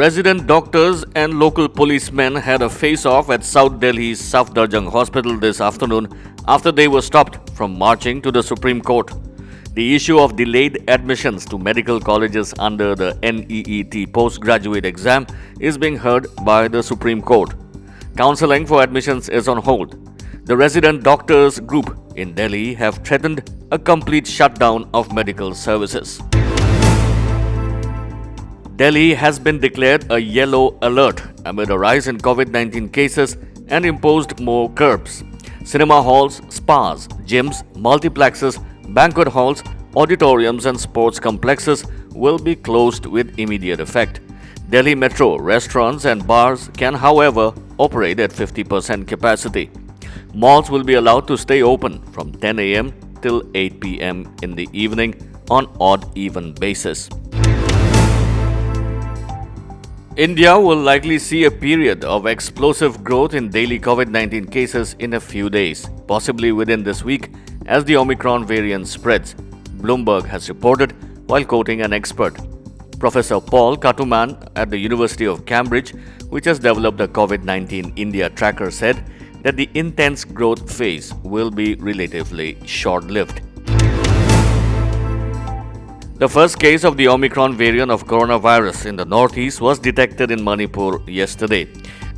Resident doctors and local policemen had a face-off at South Delhi's Safdarjung Hospital this afternoon after they were stopped from marching to the Supreme Court. The issue of delayed admissions to medical colleges under the NEET postgraduate exam is being heard by the Supreme Court. Counselling for admissions is on hold. The resident doctors group in Delhi have threatened a complete shutdown of medical services. Delhi has been declared a yellow alert amid a rise in COVID-19 cases and imposed more curbs. Cinema halls, spas, gyms, multiplexes, banquet halls, auditoriums and sports complexes will be closed with immediate effect. Delhi Metro restaurants and bars can, however, operate at 50% capacity. Malls will be allowed to stay open from 10 a.m. till 8 p.m. in the evening on odd-even basis. India will likely see a period of explosive growth in daily COVID-19 cases in a few days, possibly within this week as the Omicron variant spreads, Bloomberg has reported while quoting an expert. Professor Paul Katuman at the University of Cambridge, which has developed the COVID-19 India tracker, said that the intense growth phase will be relatively short-lived. The first case of the Omicron variant of coronavirus in the northeast was detected in Manipur yesterday.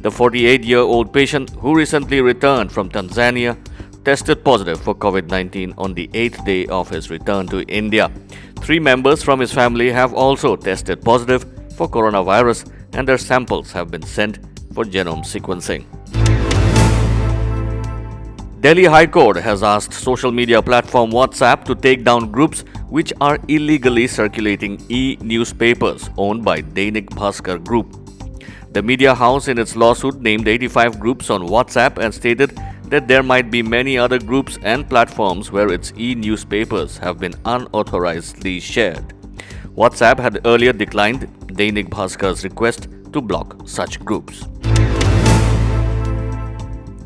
The 48-year-old patient who recently returned from Tanzania tested positive for COVID-19 on the 8th day of his return to India. 3 members from his family have also tested positive for coronavirus and their samples have been sent for genome sequencing. Delhi High Court has asked social media platform WhatsApp to take down groups which are illegally circulating e-newspapers owned by Dainik Bhaskar Group. The media house in its lawsuit named 85 groups on WhatsApp and stated that there might be many other groups and platforms where its e-newspapers have been unauthorizedly shared. WhatsApp had earlier declined Dainik Bhaskar's request to block such groups.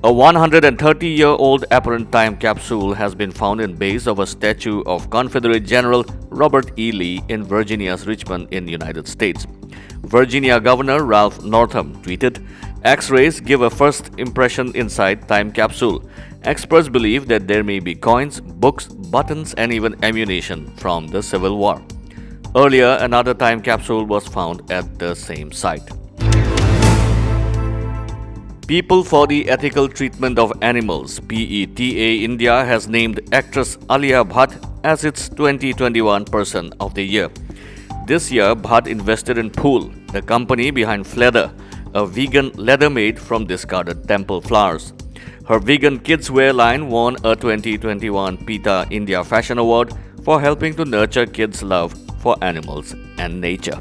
A 130-year-old apparent time capsule has been found in base of a statue of Confederate General Robert E. Lee in Virginia's Richmond in the United States. Virginia Governor Ralph Northam tweeted, "X-rays give a first impression inside time capsule. Experts believe that there may be coins, books, buttons and even ammunition from the Civil War." Earlier, another time capsule was found at the same site. People for the Ethical Treatment of Animals, PETA India, has named actress Alia Bhatt as its 2021 Person of the Year. This year, Bhatt invested in Phool, the company behind Fleather, a vegan leather made from discarded temple flowers. Her vegan kidswear line won a 2021 PETA India Fashion Award for helping to nurture kids' love for animals and nature.